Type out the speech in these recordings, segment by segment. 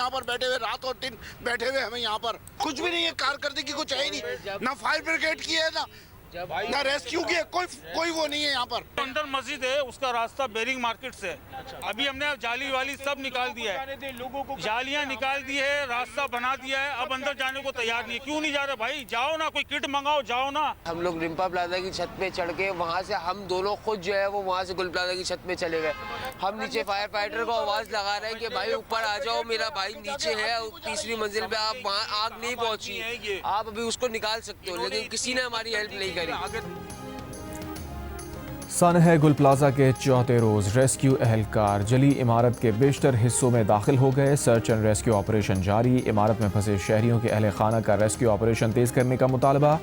यहाँ पर बैठे हुए, रात और दिन बैठे हुए हमें यहाँ पर। कुछ भी नहीं है, कारकर्दगी कुछ है ही नहीं, ना फायर ब्रिगेड की है ना रेस्क्यू की है, कोई वो नहीं है यहाँ पर। अंदर मस्जिद है, उसका रास्ता बेरिंग मार्केट से। अभी हमने जाली वाली सब निकाल दिया है, जालियां निकाल दी है, रास्ता बना दिया है, अब अंदर जाने को तैयार नहीं है। क्यों नहीं जा रहे भाई? जाओ ना, कोई किट मंगाओ, जाओ ना। हम लोग रिम्पा प्लाजा की छत पे चढ़ के वहाँ से हम दोनों खुद जो है वो वहाँ से गुल प्लाजा की छत पे चले गए। हम नीचे फायर फाइटर को आवाज़ लगा रहे हैं कि भाई ऊपर आ जाओ, मेरा भाई नीचे है तीसरी मंजिल पे, आप वहाँ आग नहीं पहुँची, आप अभी उसको निकाल सकते हो, लेकिन किसी ने हमारी हेल्प नहीं करी। सानह गुल प्लाजा के चौथे रोज़ रेस्क्यू एहलकार जली इमारत के बेशतर हिस्सों में दाखिल हो गए। सर्च एंड रेस्क्यू ऑपरेशन जारी। इमारत में फंसे शहरियों के अहल खाना का रेस्क्यू ऑपरेशन तेज़ करने का मुतालबा।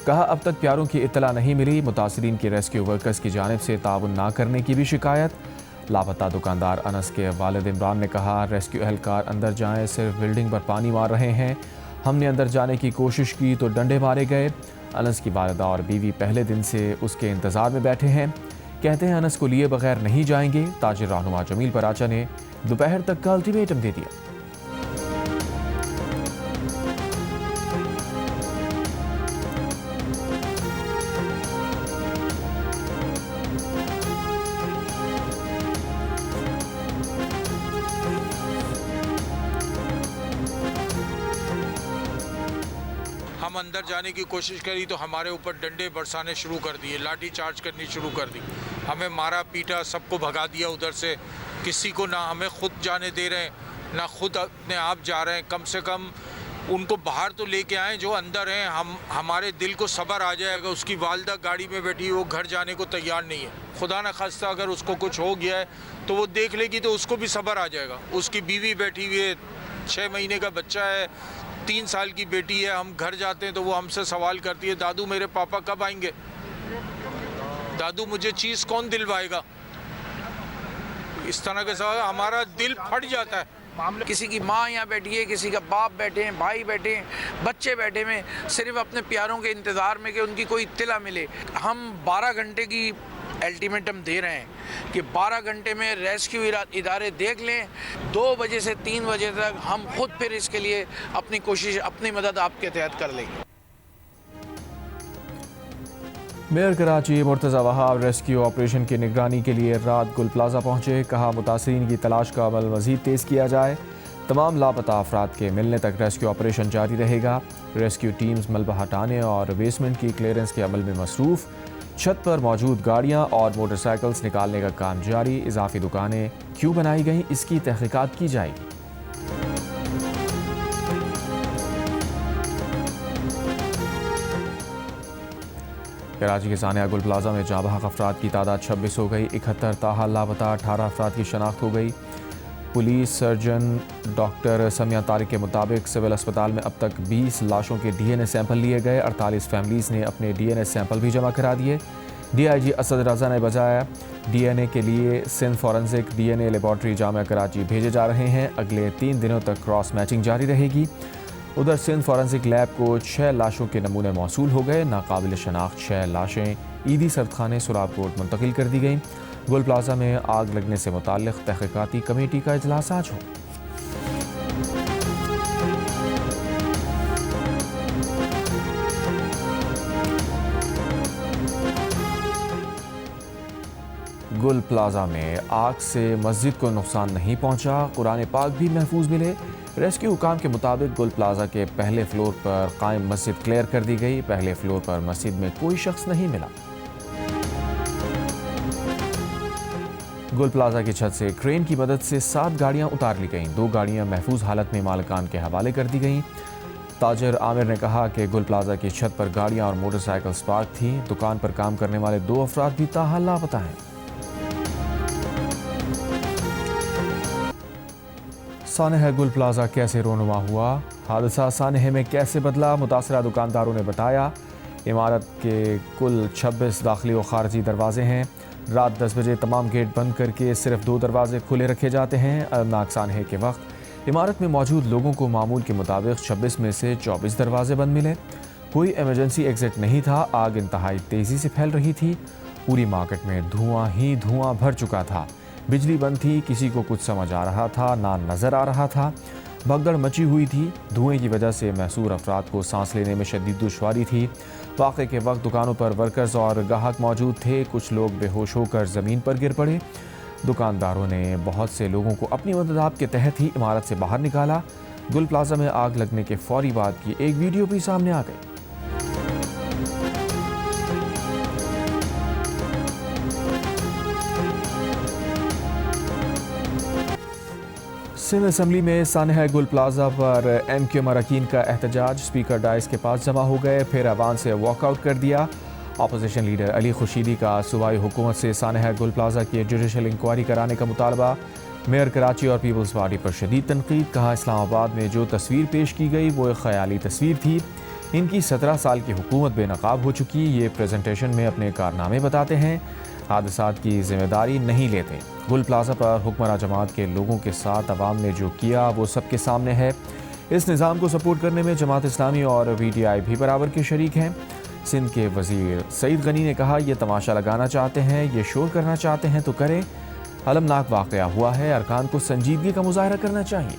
कहा, अब तक प्यारों की इत्तला नहीं मिली। मुतासरीन की रेस्क्यू वर्कर्स की जानिब से ताउन ना करने की भी शिकायत। लापता दुकानदार अनस के वालिद इमरान ने कहा, रेस्क्यू एहलकार अंदर जाएँ, सिर्फ बिल्डिंग पर पानी मार रहे हैं। हमने अंदर जाने की कोशिश की तो डंडे मारे गए। अनस की वालिदा और बीवी पहले दिन से उसके इंतज़ार में बैठे हैं। कहते हैं अनस को लिए बगैर नहीं जाएंगे। ताजिर रहनुमा जमील पराचा ने दोपहर तक का अल्टीमेटम दे दिया। हम अंदर जाने की कोशिश करी तो हमारे ऊपर डंडे बरसाने शुरू कर दिए, लाठी चार्ज करनी शुरू कर दी, हमें मारा पीटा, सबको भगा दिया उधर से। किसी को ना हमें खुद जाने दे रहे हैं ना खुद अपने आप जा रहे हैं। कम से कम उनको बाहर तो लेके आए जो अंदर हैं। हमारे दिल को सब्र आ जाएगा। उसकी वालदा गाड़ी में बैठी, वो घर जाने को तैयार नहीं है। खुदा न खास्ता अगर उसको कुछ हो गया है तो वो देख लेगी तो उसको भी सब्र आ जाएगा। उसकी बीवी बैठी हुई है, 6 महीने का बच्चा है, 3 साल की बेटी है। हम घर जाते हैं तो वो हमसे सवाल करती है, दादू मेरे पापा कब आएंगे, दादू मुझे चीज़ कौन दिलवाएगा। इस तरह के सवाल हमारा दिल फट जाता है। किसी की माँ यहाँ बैठी है, किसी का बाप बैठे हैं, भाई बैठे हैं, बच्चे बैठे हैं, सिर्फ अपने प्यारों के इंतज़ार में कि उनकी कोई इत्तला मिले। हम 12 घंटे की अल्टीमेटम दे रहे हैं कि 12 घंटे में रेस्क्यू इदारे देख लें। 2 बजे से 3 बजे तक हम खुद फिर इसके लिए अपनी कोशिश, अपनी मदद आपके तहत कर लेंगे। Mayor Karachi Murtaza Wahab rescue operation की निगरानी के लिए रात गुल प्लाजा पहुँचे। कहा, मुतासरीन की तलाश का अमल मज़ीद तेज़ किया जाए। तमाम लापता अफराद के मिलने तक रेस्क्यू ऑपरेशन जारी रहेगा। रेस्क्यू टीम्स मलबा हटाने और बेसमेंट की क्लियरेंस के अमल में मसरूफ़। छत पर मौजूद गाड़ियाँ और मोटरसाइकिल्स निकालने का काम जारी। इजाफी दुकानें क्यों बनाई गईं, इसकी तहकीकात की जाएगी। कराची के सानिया गुल प्लाजा में जाँ-बहक अफराद की तादाद 26 हो गई। 71 ताहाल लापता, 18 अफराद की शनाख्त हो गई। Police surgeon doctor Samiya Tariq के मुताबिक सिविल अस्पताल में अब तक 20 लाशों के DNA सैंपल लिए गए। 48 फैमिलीज़ ने अपने DNA सैंपल भी जमा करा दिए। DIG असद रज़ा ने बताया, DNA के लिए Sindh forensic DNA laboratory Jamia Karachi भेजे जा रहे हैं। अगले 3 दिनों तक क्रॉस मैचिंग जारी रहेगी। उधर सिंध फॉरेंसिक लैब को 6 लाशों के नमूने मौसूल हो गए। नाकाबिल शनाख्त 6 लाशें ईदी सरदखाने सुराबकोट मुंतकिल कर दी गईं। गुल प्लाजा में आग लगने से मुताल्लिक़ तहक़ीक़ाती कमेटी का इजलास आज हो। गुल प्लाजा में आग से मस्जिद को नुकसान नहीं पहुंचा। कुरान पाक भी महफूज मिले। रेस्क्यू हुकाम के मुताबिक गुल प्लाजा के पहले फ्लोर पर कायम मस्जिद क्लियर कर दी गई। पहले फ्लोर पर मस्जिद में कोई शख्स नहीं मिला। गुल प्लाजा की छत से क्रेन की मदद से 7 गाड़ियां उतार ली गईं। 2 गाड़ियां महफूज हालत में मालिकान के हवाले कर दी गईं। ताजिर आमिर ने कहा कि गुल प्लाजा की छत पर गाड़ियां और मोटरसाइकिल्स पार्क थीं। दुकान पर काम करने वाले 2 अफराद भी ताहाल लापता हैं। सानह गुल प्लाजा कैसे रोनुमा हुआ, हादसा सानह में कैसे बदला, मुतासरा दुकानदारों ने बताया। इमारत के कुल 26 दाखिली और खारजी दरवाजे हैं। रात 10 बजे तमाम गेट बंद करके सिर्फ 2 दरवाजे खुले रखे जाते हैं। अलमनाक सानहे के वक्त इमारत में मौजूद लोगों को मामूल के मुताबिक 26 में से 24 दरवाजे बंद मिले। कोई एमरजेंसी एग्जिट नहीं था। आग इंतहाई तेज़ी से फैल रही थी। पूरी मार्केट में धुआं ही धुआं भर चुका था। बिजली बंद थी, किसी को कुछ समझ आ रहा था ना नज़र आ रहा था। भगदड़ मची हुई थी। धुएं की वजह से महसूर अफराद को सांस लेने में शदीद दुश्वारी थी। वाक़े के वक्त दुकानों पर वर्कर्स और गाहक मौजूद थे। कुछ लोग बेहोश होकर ज़मीन पर गिर पड़े। दुकानदारों ने बहुत से लोगों को अपनी मदद के तहत ही इमारत से बाहर निकाला। गुल प्लाजा में आग लगने के फौरी बाद की एक वीडियो भी सामने आ गई। सिंध असेंबली में सानहा गुल प्लाजा पर MQM अरकान का एहतजाज। स्पीकर डाइस के पास जमा हो गए, फिर ऐवान से वॉकआउट कर दिया। अपोजिशन लीडर अली खुशीदी का सूबाई हुकूमत से सानहा गुल प्लाजा की जुडिशल इंक्वायरी कराने का मुतालबा। मेयर कराची और पीपल्स पार्टी पर शदीद तनकीद। कहा इस्लामाबाद में जो तस्वीर पेश की गई वो एक ख्याली तस्वीर थी। इनकी 17 साल की हुकूमत बेनकाब हो चुकी। ये प्रेजेंटेशन में अपने कारनामे बताते हैं, हादसात की जिम्मेदारी नहीं लेते। गुल प्लाजा पर हुक्मरान जमात के लोगों के साथ अवाम ने जो किया वो सबके सामने है। इस निज़ाम को सपोर्ट करने में जमात इस्लामी और PTI भी बराबर के शरीक हैं। सिंध के वज़ीर सईद गनी ने कहा, ये तमाशा लगाना चाहते हैं, ये शोर करना चाहते हैं तो करें। अलमनाक वाक़या हुआ है, अरकान को संजीदगी का मुज़ाहरा करना चाहिए।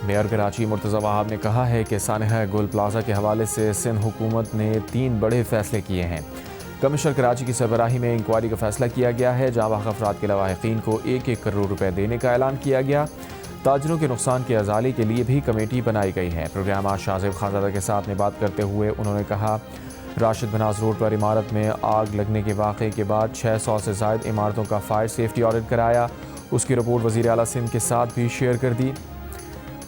मेयर कराची मुर्तज़ा वहाब ने कहा है कि सानहा गुल प्लाजा के हवाले से सिंध हुकूमत ने 3 बड़े फैसले किए हैं। कमिश्नर कराची की सरबराही में इंक्वायरी का फैसला किया गया है। जाँ अफराद के लवाहिकीन को 1-1 करोड़ रुपए देने का ऐलान किया गया। ताजरों के नुकसान की अजाली के लिए भी कमेटी बनाई गई है। प्रोग्राम आज शाहज़ेब खानज़ादा के साथ में बात करते हुए उन्होंने कहा, राशिद बनास रोड पर इमारत में आग लगने के वाक़े के बाद 600 से ज़ायद इमारतों का फायर सेफ्टी ऑडिट कराया। उसकी रिपोर्ट वज़ीर आला सिंध के साथ भी शेयर कर दी।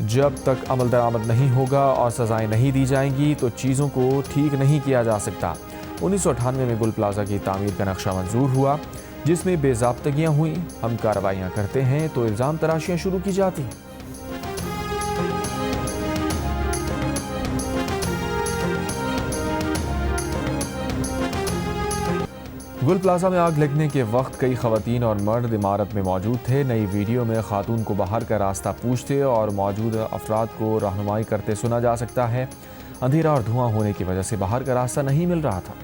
जब तक अमल दरामद नहीं होगा और सज़ाएँ नहीं दी जाएंगी तो चीज़ों को ठीक नहीं किया जा सकता। 1998 में गुल प्लाजा की तामीर का नक्शा मंजूर हुआ, जिसमें बेज़ाब्तगियाँ हुई। हम कार्रवाइयाँ करते हैं तो इल्ज़ाम तराशियाँ शुरू की जाती हैं। गुल प्लाजा में आग लगने के वक्त कई खवातीन और मर्द इमारत में मौजूद थे। नई वीडियो में खातून को बाहर का रास्ता पूछते और मौजूद अफराद को रहनुमाई करते सुना जा सकता है। अंधेरा और धुआं होने की वजह से बाहर का रास्ता नहीं मिल रहा था।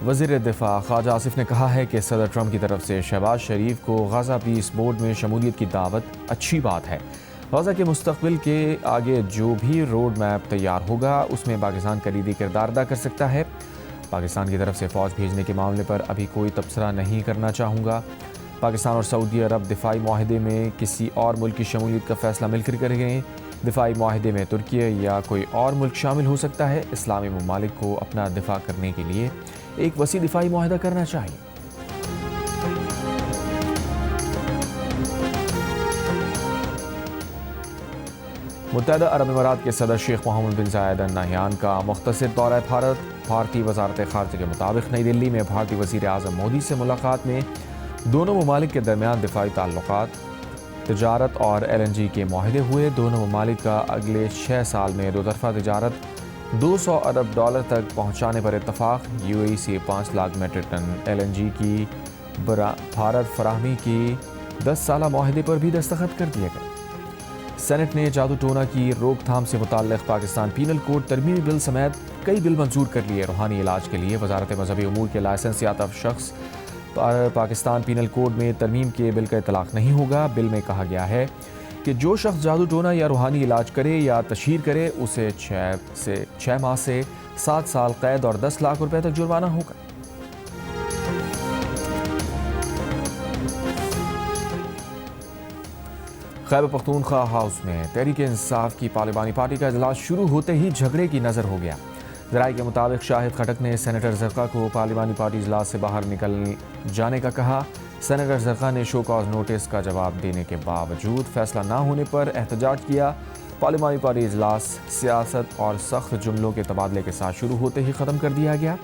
वज़ीर दिफा ख्वाजा आसिफ ने कहा है कि सदर ट्रंप की तरफ से शहबाज शरीफ को गज़ा पीस बोर्ड में शमूलियत की दावत अच्छी बात है। गज़ा के मुस्तक़बिल के आगे जो भी रोड मैप तैयार होगा उसमें पाकिस्तान कलीदी किरदार अदा कर सकता है। पाकिस्तान की तरफ से फ़ौज भेजने के मामले पर अभी कोई तबसरा नहीं करना चाहूँगा। पाकिस्तान और सऊदी अरब दिफाई माहदे में किसी और मुल्क की शमूलियत का फ़ैसला मिलकर करेंगे। दिफाई माहदे में तुर्की या कोई और मुल्क शामिल हो सकता है। इस्लामी ममालिक को अपना दिफा करने के लिए एक वसी दिफाई माहदा करना चाहिए। मुत्तहदा अरब अमीरात के सदर शेख मोहम्मद बिन ज़ायद अल नहयान का मुख्तसर दौरा भारत। भारतीय वज़ारत ख़ारजा के मुताबिक नई दिल्ली में भारतीय वज़ीर आज़म मोदी से मुलाकात में दोनों ममालिक के दरमियान दिफाई ताल्लुकात, तिजारत और LNG के माहदे हुए। दोनों ममालिक का अगले 6 साल में दोतरफा तिजारत $200 अरब तक पहुँचाने पर इत्तफाक। UAE से 5 लाख मेट्रिक टन LNG की भारत फराहमी की 10 साला माहदे पर भी दस्तखत कर दिए गए। सेनेट ने जादू टोना की रोकथाम से मुताल्लिक़ पाकिस्तान पीनल कोड तरमीमी बिल समेत कई बिल मंजूर कर लिए। रूहानी इलाज के लिए वजारत मजहबी उमूर के लाइसेंस याफ्ता शख्स पर पाकिस्तान पीनल कोड में तरमीम के बिल का इतलाक़ नहीं होगा। बिल में कहा गया है कि जो शख्स जादू टोना या रूहानी इलाज करे या तशहीर करे उसे 6 माह से 7 साल कैद और 10 लाख रुपए तक जुर्माना होगा। खैबर पख्तूनख्वा हाउस में तहरीक इंसाफ की पार्लिमानी पार्टी का इजलास शुरू होते ही झगड़े की नज़र हो गया। ज़राए के मुताबिक शाहिद खटक ने सेनेटर ज़रक़ा को पार्लिमानी पार्टी इजलास से बाहर निकल जाने का कहा। सेनेटर ज़रक़ा ने शो कॉज नोटिस का जवाब देने के बावजूद फैसला ना होने पर एहतजाज किया। पार्लिमानी पार्टी इजलास सियासत और सख्त जुमलों के तबादले के साथ शुरू होते ही ख़त्म कर दिया गया।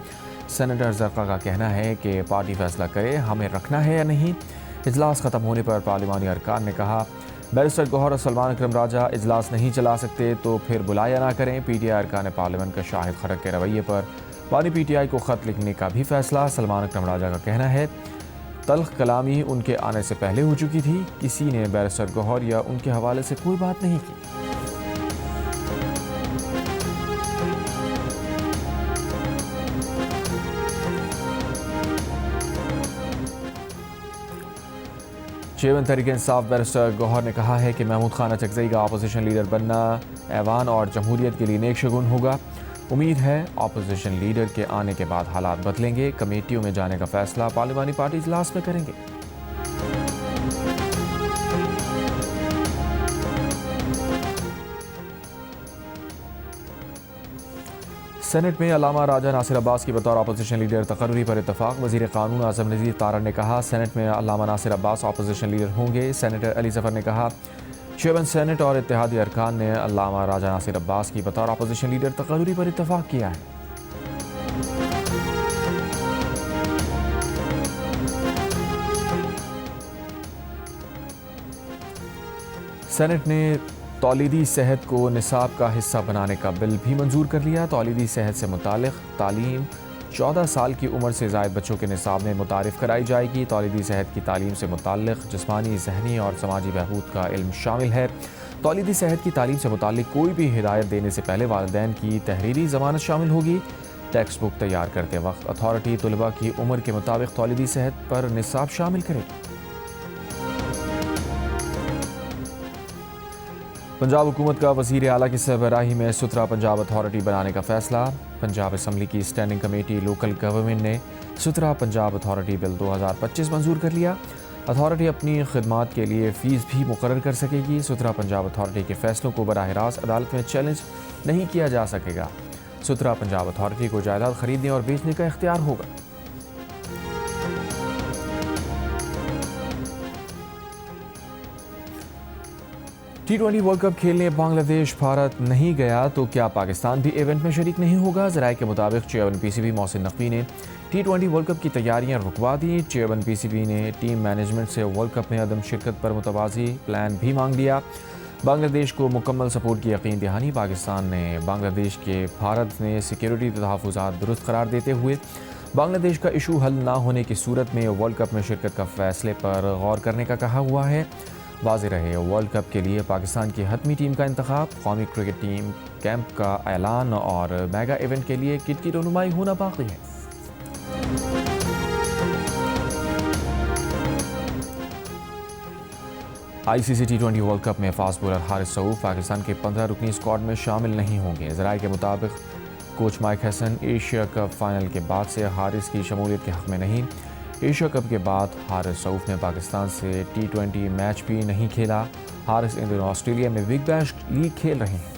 सेनेटर ज़रक़ा का कहना है कि पार्टी फैसला करे हमें रखना है या नहीं। इजलास ख़त्म होने पर पार्लिमानी अरकान ने कहा, बैरिस्टर गौहर और सलमान अकरम राजा इजलास नहीं चला सकते तो फिर बुलाया ना करें। PTI अरकान पार्लियामेंट का शाहिद खटक के रवैये पर पानी PTI को ख़त लिखने का भी फैसला। सलमान अकरम राजा का कहना है तल्ख कलामी उनके आने से पहले हो चुकी थी, किसी ने बैरिस्टर गौहर या उनके हवाले से कोई बात नहीं की। चेयरमैन तहरीक इंसाफ बैरिस्टर गौहर ने कहा है कि महमूद खान अचकजई का अपोजिशन लीडर बनना ऐवान और जमहूरियत के लिए नेक शगुन होगा। उम्मीद है अपोजिशन लीडर के आने के बाद हालात बदलेंगे। कमेटियों में जाने का फैसला पार्लिमानी पार्टी इजलास में करेंगे। सेनेट में अल्लामा राजा नासिर अब्बास की बतौर अपोजिशन लीडर तकर्री पर इत्तफाक। वज़ीर क़ानून आज़म नज़ीर तारड़ ने कहा सेनेट में अल्लामा नासिर अब्बास अपोजिशन लीडर होंगे। सेनेटर अली ज़फ़र ने कहा चेयरमैन सेनेट और इत्तेहादी अरकान ने अल्लामा राजा नासिर अब्बास की बतौर अपोजिशन लीडर तकर्री पर इत्तफाक किया है। सेनेट ने तौलीदी सेहत को निसाब का हिस्सा बनाने का बिल भी मंजूर कर लिया। तौलीदी सेहत से मुतालिक तालीम 14 साल की उम्र से ज़ायद बच्चों के निसाब में मुतारिफ कराई जाएगी। तौलीदी सेहत की तालीम से मुतालिक जिस्मानी, ज़हनी और समाजी बहबूद का इल्म शामिल है। तौलीदी सेहत की तालीम से मुतालिक कोई भी हिदायत देने से पहले वालिदैन की तहरीरी ज़मानत शामिल होगी। टेक्स्ट बुक तैयार करते वक्त अथॉरिटी तलबा की उम्र के मुताबिक तौलीदी सेहत पर निसाब शामिल करेगी। पंजाब हुकूमत का वज़ीर आला की सरबराही में सुथरा पंजाब अथॉरिटी बनाने का फैसला। पंजाब असम्बली की स्टैंडिंग कमेटी लोकल गवर्नमेंट ने सुथरा पंजाब अथॉरिटी बिल 2025 मंजूर कर लिया। अथॉरिटी अपनी खिदमात के लिए फ़ीस भी मुकर्रर कर सकेगी। सुथरा पंजाब अथॉरिटी के फैसलों को बराह रास्त अदालत में चैलेंज नहीं किया जा सकेगा। सुथरा पंजाब अथॉरिटी को जायदाद खरीदने और बेचने का इख्तियार होगा। T20 वर्ल्ड कप खेलने बांग्लादेश भारत नहीं गया तो क्या पाकिस्तान भी इवेंट में शरीक नहीं होगा? ज़राए के मुताबिक चेयरमैन PCB मोहसिन नकवी ने T20 वर्ल्ड कप की तैयारियां रुकवा दी। चेयरमैन PCB ने टीम मैनेजमेंट से वर्ल्ड कप में अदम शिरकत पर मुतवाज़ी प्लान भी मांग लिया। बांग्लादेश को मुकम्मल सपोर्ट की यकीन दहानी। पाकिस्तान ने बांग्लादेश के भारत ने सिक्योरिटी तहफ़्फ़ुज़ात दुरुस्त करार देते हुए बांग्लादेश का इशू हल ना होने की सूरत में वर्ल्ड कप में शिरकत का फैसले पर गौर करने का कहा हुआ है। वाज़ेह रहे वर्ल्ड कप के लिए पाकिस्तान की हतमी टीम का इंतखाब, कौमी क्रिकेट टीम कैंप का ऐलान और मेगा इवेंट के लिए किट की रनुमाई होना बाकी है। ICC T20 वर्ल्ड कप में फास्ट बॉलर हारिस सऊफ पाकिस्तान के 15 रुकनी स्क्वाड में शामिल नहीं होंगे। ज़राए के मुताबिक coach Mike Hesson Asia cup final के बाद से हारिस की शमूलियत के हक़ में नहीं। एशिया कप के बाद हारिस सऊफ ने पाकिस्तान से T20 मैच भी नहीं खेला। हारिस इन दिनों ऑस्ट्रेलिया में बिग बैश लीग खेल रहे हैं।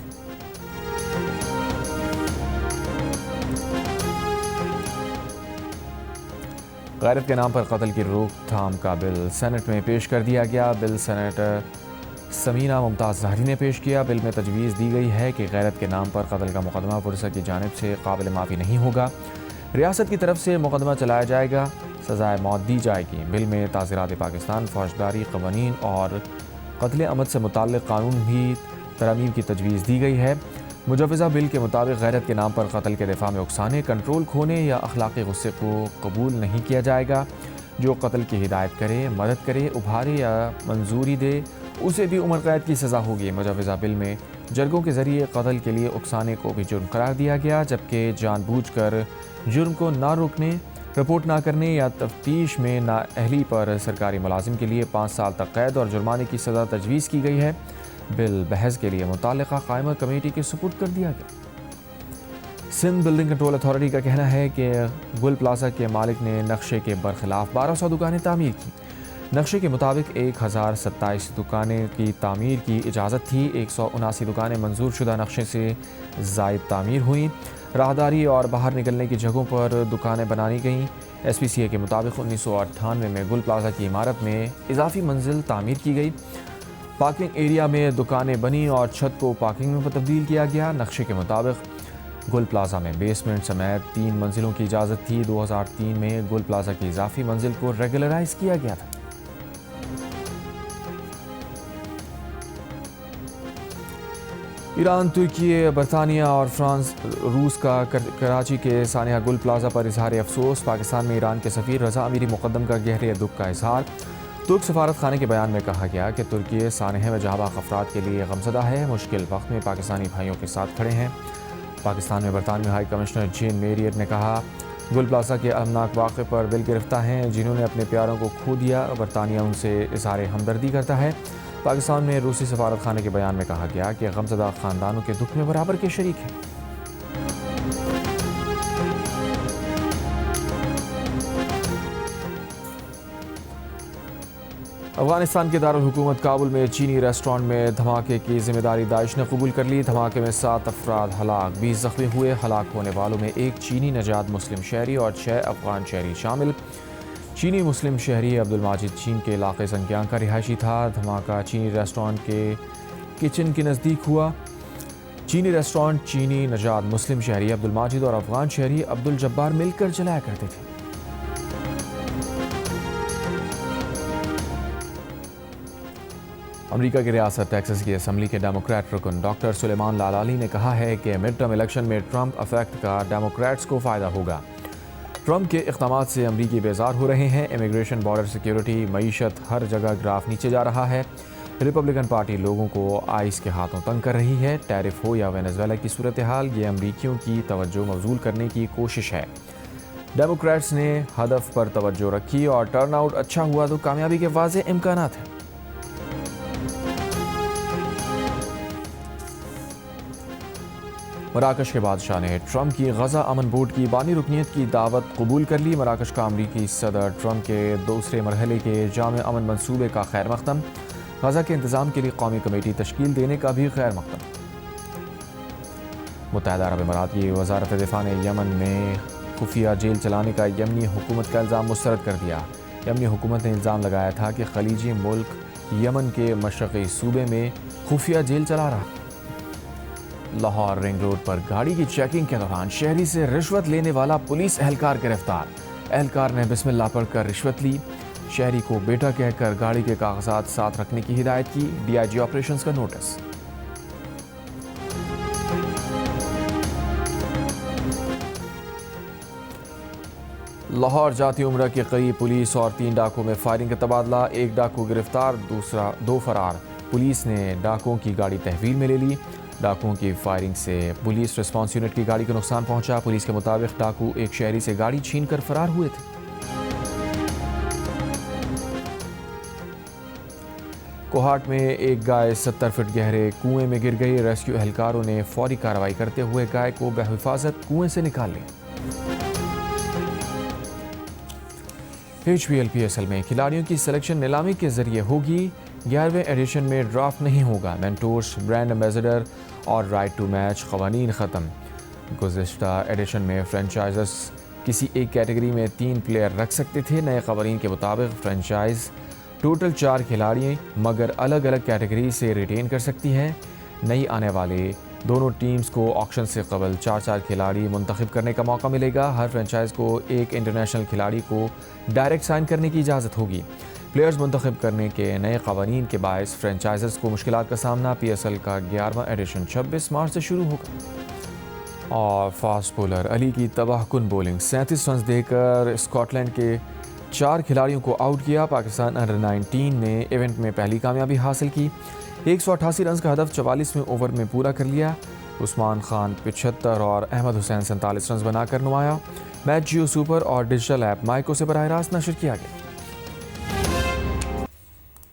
गैरत के नाम पर कत्ल की रोकथाम का बिल सेनेट में पेश कर दिया गया। बिल सेनेटर समीना मुमताज़ ज़हरी ने पेश किया। बिल में तजवीज़ दी गई है कि गैरत के नाम पर कत्ल का मुकदमा पुलिस की जानिब से काबिल माफ़ी नहीं होगा। रियासत की तरफ से मुकदमा चलाया जाएगा, सज़ाए मौत दी जाएगी। बिल में ताज़ीरात पाकिस्तान, फौजदारी कवानीन और कत्ल अमद से मुताल्लिक़ कानून भी तरमीम की तजवीज़ दी गई है। मुजवज़ा बिल के मुताबिक गैरत के नाम पर कत्ल के दिफा में उकसाने, कंट्रोल खोने या अखलाक़ी गुस्से को कबूल नहीं किया जाएगा। जो कत्ल की हिदायत करे, मदद करे, उभारे या मंजूरी दे उसे भी उम्र कैद की सज़ा होगी। मुजवज़ा बिल में जरगों के ज़रिए कत्ल के लिए उकसाने को भी जुर्म करार दिया गया, जबकि जानबूझकर जुर्म को ना रोकने, रिपोर्ट ना करने या तफ्तीश में नाअहली पर सरकारी मुलाजिम के लिए 5 साल तक कैद और जुर्माने की सज़ा तजवीज़ की गई है। बिल बहस के लिए मुताल्लिक़ा कायमा कमेटी के सुपुर्द कर दिया गया। सिंध बिल्डिंग कंट्रोल अथॉरिटी का कहना है कि गुल प्लाजा के मालिक ने नक्शे के बरखिलाफ 1200 दुकानें तामीर की। नक्शे के मुताबिक 1027 दुकानें की तामीर की इजाज़त थी। 179 दुकानें मंजूर शुदा नक्शे से ज़ायद तामीर हुई। राहदारी और बाहर निकलने की जगहों पर दुकानें बनाई गईं। SPCA के मुताबिक 1998 में गुल प्लाजा की इमारत में इजाफी मंजिल तामीर की गई। पार्किंग एरिया में दुकानें बनी और छत को पार्किंग में तब्दील किया गया। नक्शे के मुताबिक गुल प्लाजा में बेसमेंट समेत 3 मंजिलों की इजाज़त थी। 2003 में गुल प्लाजा की इजाफी मंजिल को रेगुलराइज किया गया था। ईरान, तुर्की, बरतानिया और फ्रांस रूस का कराची के सानिया गुल प्लाजा पर इजहार अफसोस। पाकिस्तान में ईरान के सफ़ीर रज़ा अमीरी मुक़द्दम का गहरे दुख का इजहार। तुर्क सफारत खाने के बयान में कहा गया कि तुर्की सानहे में जहाँ अफराद के लिए गमज़दा है, मुश्किल वक्त में पाकिस्तानी भाइयों के साथ खड़े हैं। पाकिस्तान में बरतानवी हाई कमिश्नर जेन मेरियट ने कहा गुल प्लाजा के अलमनाक वाक़े पर दिल गिरफ्तार हैं जिन्होंने अपने प्यारों को खो दिया। बरतानिया उनसे इज़हार हमदर्दी करता है। पाकिस्तान में रूसी सफारत खाने के बयान में कहा गया कि गमज़दा ख़ानदानों के दुख में बराबर के शरीक हैं। अफगानिस्तान के दारुल हुकूमत काबुल में चीनी रेस्टोरेंट में धमाके की जिम्मेदारी दाइश ने कबूल कर ली। धमाके में 7 अफराद हलाक, 20 जख्मी हुए। हलाक होने वालों में एक चीनी नजात मुस्लिम शहरी और 6 अफगान शहरी शामिल। चीनी मुस्लिम शहरी अब्दुल माजिद चीन के इलाके संज्ञान का रिहायशी था। धमाका चीनी रेस्टोरेंट के किचन के नज़दीक हुआ। चीनी रेस्टोरेंट चीनी नजात मुस्लिम शहरी अब्दुल माजिद और अफगान शहरी अब्दुल जब्बार मिलकर चलाया करते थे। अमेरिका की रियासत टेक्सास की असम्बली के डेमोक्रेट रुकन डॉक्टर सुलेमान लालाली ने कहा है कि मिड टर्म इलेक्शन में ट्रंप इफेक्ट का डेमोक्रेट्स को फ़ायदा होगा। ट्रंप के इक़दामात से अमरीकी बेजार हो रहे हैं। इमिग्रेशन, बॉर्डर सिक्योरिटी, मईशत, हर जगह ग्राफ नीचे जा रहा है। रिपब्लिकन पार्टी लोगों को आइस के हाथों तंग कर रही है। टैरिफ हो या वेनेजुएला की सूरत हाल, ये अमरीकियों की तवज्जो मबजूल करने की कोशिश है। डेमोक्रेट्स ने हदफ पर तवज्जो रखी और टर्नआउट अच्छा हुआ तो कामयाबी के वाज़ेह इम्कानात हैं। मराकश के बादशाह ने ट्रंप की गजा अमन बोर्ड की बानी रुकनीत की दावत कबूल कर ली। मराकश का अमरीकी सदर ट्रंप के दूसरे मरहले के जाम अमन मंसूबे का खैर मकदम। गजा के इंतज़ाम के लिए कौमी कमेटी तश्कील देने का भी खैर मकदम। मुत्तहिदा अरब अमीरात की वज़ारत दिफा ने यमन में खुफिया जेल चलाने का यमनी हुकूमत का इल्ज़ाम मुस्तरद कर दिया। यमनी हुकूमत ने इल्ज़ाम लगाया था कि खलीजी मुल्क यमन के मशरक़ी सूबे में खुफिया जेल चला रहा। लाहौर रिंग रोड पर गाड़ी की चेकिंग के दौरान शहरी से रिश्वत लेने वाला पुलिस एहलकार गिरफ्तार। एहलकार ने बिस्मिल्लाह पढ़कर रिश्वत ली। शहरी को बेटा कहकर गाड़ी के कागजात साथ रखने की हिदायत की। डीआईजी ऑपरेशंस का नोटिस। लाहौर जाती उम्र के करीब पुलिस और 3 डाकुओं में फायरिंग का तबादला। एक डाकू गिरफ्तार, 2 फरार। पुलिस ने डाकुओं की गाड़ी तहवील में ले ली। डाकुओं की फायरिंग से पुलिस रिस्पांस यूनिट की गाड़ी को नुकसान पहुंचा। पुलिस के मुताबिक डाकू एक शहरी से गाड़ी छीनकर फरार हुए थे। कोहाट में एक गाय 70 फीट गहरे कुएं में गिर गई। रेस्क्यू एहलकारों ने फौरी कार्रवाई करते हुए गाय को बहिफाजत कुएं से निकाल लिया। HPL-PSL में खिलाड़ियों की सिलेक्शन नीलामी के जरिए होगी। 11वें एडिशन में ड्राफ्ट नहीं होगा। मेंटोर्स, ब्रांड एम्बेसडर और राइट टू मैच क़वानीन ख़त्म। गुज़िश्ता एडिशन में फ्रेंचाइजर्स किसी एक कैटेगरी में 3 प्लेयर रख सकते थे। नए क़वानीन के मुताबिक फ्रेंचाइज टोटल 4 खिलाड़ी मगर अलग अलग कैटेगरी से रिटेन कर सकती हैं। नई आने वाले दोनों टीम्स को ऑक्शन से कबल 4-4 खिलाड़ी मुंतखब करने का मौका मिलेगा। हर फ्रेंचाइज को एक इंटरनेशनल खिलाड़ी को डायरेक्ट साइन करने की इजाज़त होगी। प्लेयर्स मुंतखब करने के नए क़वानीन के बायस फ्रेंचाइजर्स को मुश्किलात का सामना। PSL का 11वां एडिशन 26 मार्च से शुरू होगा। और फास्ट बॉलर अली की तबाहकुन बॉलिंग 37 रन देकर स्कॉटलैंड के 4 खिलाड़ियों को आउट किया। पाकिस्तान अंडर-19 ने इवेंट में पहली कामयाबी हासिल की। 188 रन का हदफ 44वें ओवर में पूरा कर लिया। उस्मान खान 75 और अहमद हुसैन 47 रन बनाकर नुमाया। मैच जियो सुपर और डिजिटल ऐप माइको से बराह रास्त नशर किया गया।